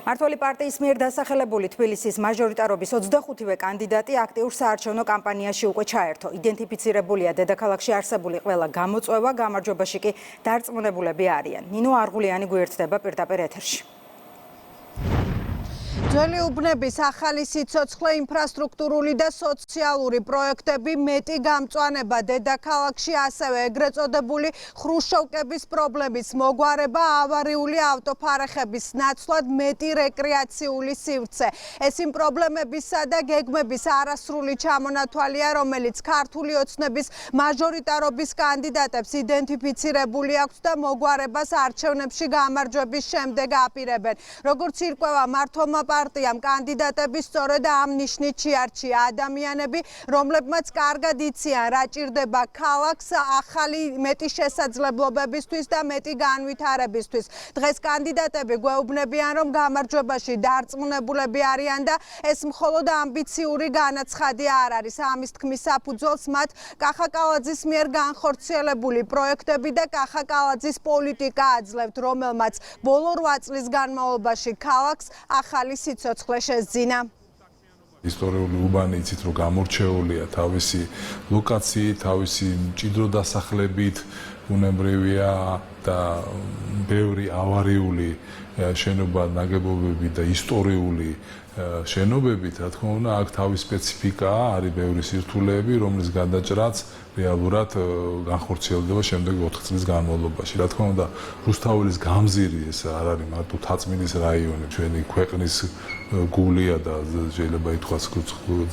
მმართველი პარტიის მიერ დასახელებული თბილისის მაჟორიტარობის 25-ვე კანდიდატი აქტიურ საარჩევნო კამპანიაში უკვე ჩაერთო. იდენტიფიცირებულია დედაქალაქში არსებული ყველა გამოწვევა, გამარჯვებაში კი დარწმუნებულები არიან. ნინო არღულიანი გვერდდება პირდაპირ ეთერში. ძველი უბნების ახალი სიცოცხლე, ინფრასტრუქტურული და სოციალური პროექტები, მეტი გამწვანება დედაქალაქში, ასევე ეგრეთ წოდებული ხრუშოვკების პრობლემის მოგვარება, ავარიული ავტოფარეხების ნაცვლად მეტი რეკრეაციული სივრცე. ეს იმ პრობლემებისა და გეგმების არასრული ჩამონათვალია, რომელიც ქართული ოცნების მაჟორიტარობის კანდიდატებს იდენტიფიცირებული აქვს და მოგვარებას არჩევნებში გამარჯვების შემდეგ აპირებენ. როგორც ირკვევა მართლმა პარტიამ კანდიდატები სწორედ ამ ნიშნით შეარჩია ადამიანები, რომლებმაც კარგად იციან რა ჭირდება ქალაქს ახალი მეტი შესაძლებლობებისთვის და მეტი განვითარებისთვის. დღეს კანდიდატები გვეუბნებიან, რომ გამარჯვებაში დარწმუნებულები არიან და ეს მხოლოდ ამბიციური განაცხადი არ არის. ამის თქმის საფუძველს მათ კახა კალაძის მიერ განხორციელებული პროექტები და კახა კალაძის პოლიტიკა აძლევთ, რომელმაც ბოლო 8 წლის განმავლობაში ქალაქს ახალი სიცოცხლე შეძინა. ისტორიული უბანი იცით რომ გამორჩეულია თავისი ლოკაციით, თავისი მჭიდრო დასახლებით, ბუნებრივია და ბევრი ავარიული შენობა ნაგებობები და ისტორიული შენობებით, რა თქმა უნდა, აქ თავის სპეციფიკაა, არის ბევრი სირთულეები, რომლის გადაჭრაც რეალურად განხორციელდება შემდეგი 4 წლის განმავლობაში. რა თქმა უნდა, რუსთაველის გამზირი ეს არ არის მარტო თაწმინდის რაიონი, ჩვენი ქვეყნის გულია და შეიძლება ითქვას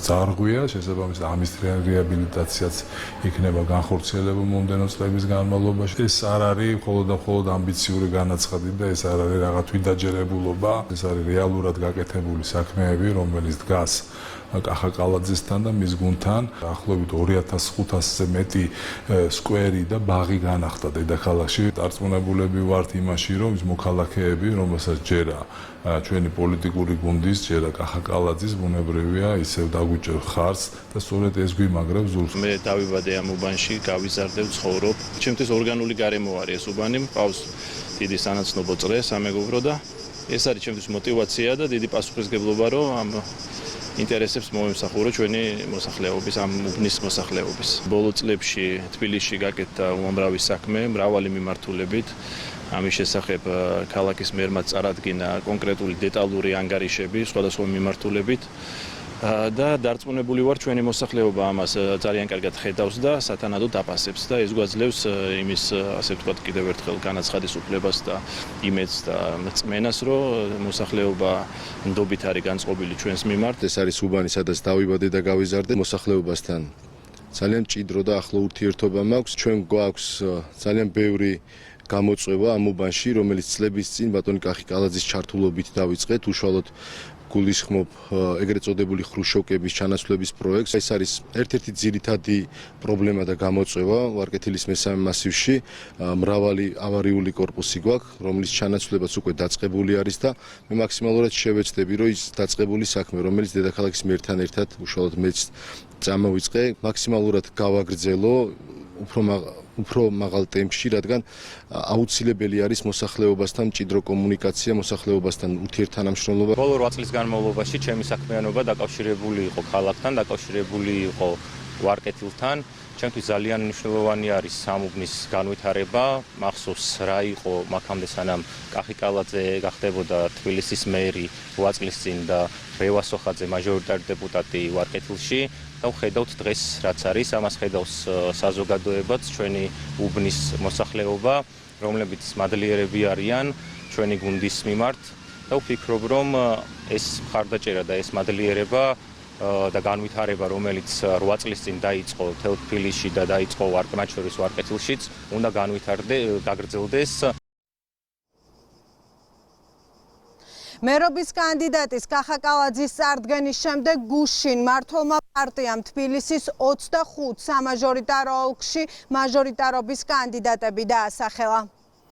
ძარღვია, შესაბამისად ამის რეაბილიტაციაც იქნება განხორციელება მომდევნო წლების განმავლობაში. ეს არ არის მხოლოდ ამბიციური განაცხადი და ეს არ არის რაღაც თვითდაჯერებულობა, ეს არის რეალურად გაკეთებული საქმეები, რომელიც დგას კახა კალაძესთან და მის გუნდთან. ახლობით 2500-ზე მეტი სკვერი და ბაღი განახდა დედაქალაქში. დარწმუნებულები ვართ იმაში, რომ ის მოქალაქეები, რომელსაც ჯერა ჩვენი პოლიტიკური გუნდის, ჯერა კახა კალაძის, ბუნებრივია ისევ დაგვიჭერ ხარს და სწორედ ეს გვიმაგრებს ზურგს. მე დავიბადე ამ უბანში, გავიზარდე, ვცხოვრობ. ჩემთვის ორგანული გარემო არის ეს უბანი, მყავს დიდი სანაცნობო წრე, სამეგობრო და ეს არის ჩემთვის мотиваცია და დიდი პასუხისგებლობა, რომ ამ ინტერესებს მომემსახურო ჩვენი მოსახლეობის, ამ უბნის მოსახლეობის. ბოლო წლებში თბილისში გაკეთდა უამრავი საქმე, მრავალი მიმართულებით. ამის შესახებ ქალაქის მერმა წარადგინა კონკრეტული დეტალური ანგარიშები სხვადასხვა მიმართულებით. და დარწმუნებული ვარ ჩვენი მოსახლეობა ამას ძალიან კარგად ხედავს და სათანადოდ აფასებს და ეს გვაძლევს იმის ასე ვთქვათ კიდევ ერთხელ განაცხადის უფლებას და იმედს და წმენას რომ მოსახლეობა ნდობით არის განწყობილი ჩვენს მიმართ. ეს არის უბანი, სადაც დავიბადე და გავიზარდე. მოსახლეობასთან ძალიან მჭიდრო და ახლო ურთიერთობა მაქვს. ჩვენ გვაქვს ძალიან ბევრი გამოწვევა ამ უბანში, რომელიც წლების წინ ბატონი კახი კალაძის ჩართულობით დავიწყეთ, უშუალოდ გულისხმობ ეგრეთ წოდებული ხრუშოვკების ჩანაცვლების პროექტს. ეს არის ერთ-ერთი ძირითადი პრობლემა და გამოწვევა ვარკეთილის მესამე მასივში. მრავალი ავარიული კორპუსი გვაქვს, რომლის ჩანაცვლებაც უკვე დაწყებული არის და მე მაქსიმალურად შევეცდები, რომ ის დაწყებული საქმე, რომელიც დედაქალაქის მიერთან ერთად უშუალოდ მეც წამოვიწყე, მაქსიმალურად გავაგრძელო უფრო მაღალ ტემპში, რადგან აუცილებელი არის მოსახლეობასთან მჭიდრო კომუნიკაცია, მოსახლეობასთან ურთიერთთანამშრომლობა. ბოლო 8 წლის განმავლობაში ჩემი საქმიანობა დაკავშირებული იყო ქალაქთან, დაკავშირებული იყო ვარკეთილთან. ჩემთვის ძალიან მნიშვნელოვანი არის ამ უბნის განვითარება. მახსოვს რა იყო მაქამდე სანამ კახი კალაძე გახდებოდა თბილისის მერი 8 წლის წინ და რევა სოხაძე მაჟორიტარი დეპუტატი ვარკეთილში. და ვხედავთ დღეს რაც არის, ამას ხედავს საზოგადოებაც, ჩვენი უბნის მოსახლეობა, რომლებიც მადლიერები არიან ჩვენი გუნდის მიმართ და ვფიქრობ, რომ ეს მხარდაჭერა და ეს მადლიერება და განვითარება, რომელიც 8 წლის წინ დაიწყო თელ თბილისში და დაიწყო მათ შორის ვარკეთილშიც, უნდა გაგრძელდეს. მერობის კანდიდატის კახა კალაძის წარდგენის შემდეგ გუშინ მართლმა პარტიამ თბილისის 25 სამაჟორიტარო ოლქში მაჟორიტარობის კანდიდატები დაასახელა.